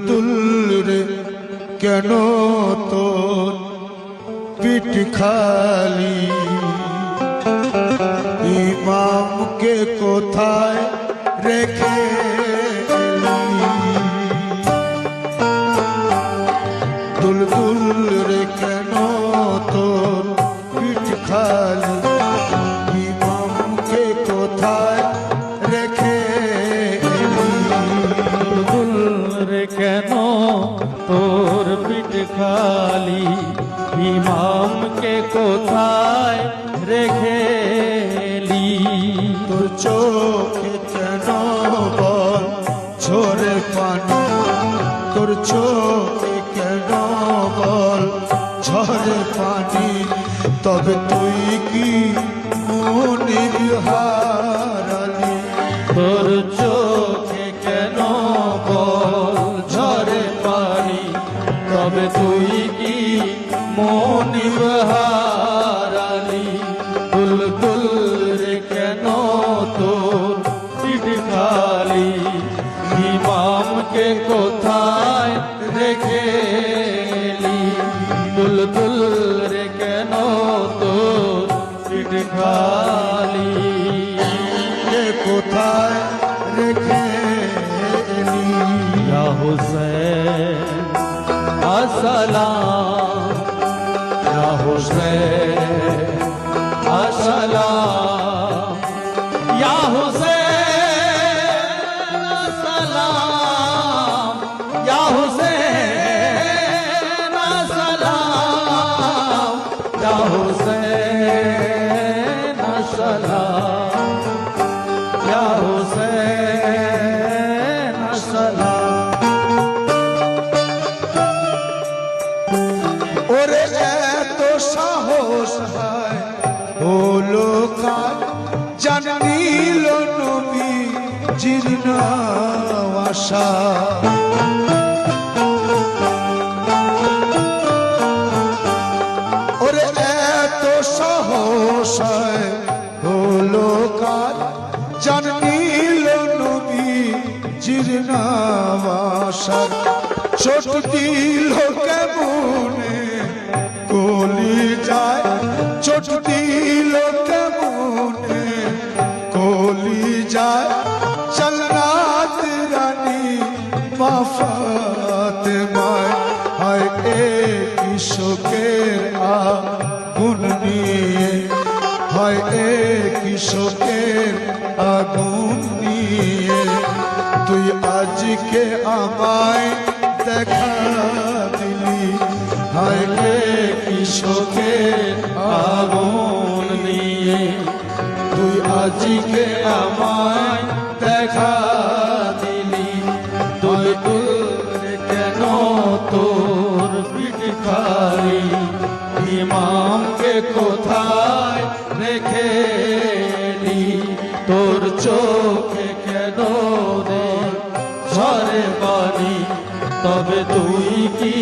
দুল রে কেন তোর পিঠ খালি, ইমামকে কোথায় রেখে দুল রে কেন তোর পিঠ খালি, ইমামকে কোথায় রেখে দুল রে কেন তোর পিঠ খালি, ইমামকে কোথায় রেখে এলি? তোর চোখে কেন বল ঝরে পানি, তোর চোখে কেন বল ঝরে পানি, তবে তুই কি মনিব হারালি? তোর চোখে কেন বল ঝরে পানি, তবে তুই কি মনিব হারালি? দুল রে কেন তোর পিঠ খালি, ইমামকে কোথায় রেখে এলি? দুল রে কেন তোর পিঠ খালি, কে কোথায় রেখে এলি? ইয়া হুসেন আসসালাম, ইয়া হুসেন আসসালাম, ইয়া হুসেন আসসালাম, ইয়া হুসেন আসসালাম, ইয়া হুসেন আসসালাম, ইয়া হুসেন আসসালাম। ওরে এত সাহস হয় হলো কার, জানিল নবী জীর্ণ আশা, ওরে এত সাহস হয় হলো কার, জানিল নবী জীর্ণ আশা, ছোট দিল কেমনে কলি যায়, ছোট দিল কেমনে কলি যায়, চলনাত রানী মা ফাতেমায়, হায় এক শোকের আগুন নিয়ে, হায় এক শোকের আগুন নিয়ে, তুই আজকে আমায় দেখা দিলি, হায় কি শোকের আগুন নিয়ে, তুই আজকে আমায় দেখা দিলি। দুল রে কেন তোর পিঠ খালি, ইমামকে কোথায় রেখে এলি? তোর চোখে কেন ঝরে পানি, তবে তুই কি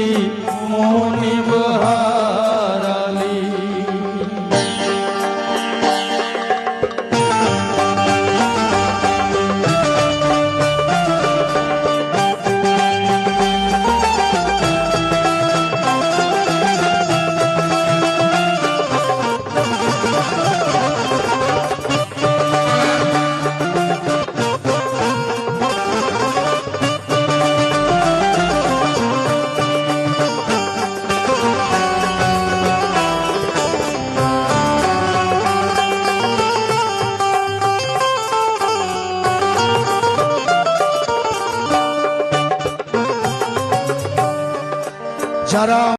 মনিব হারালি? যারা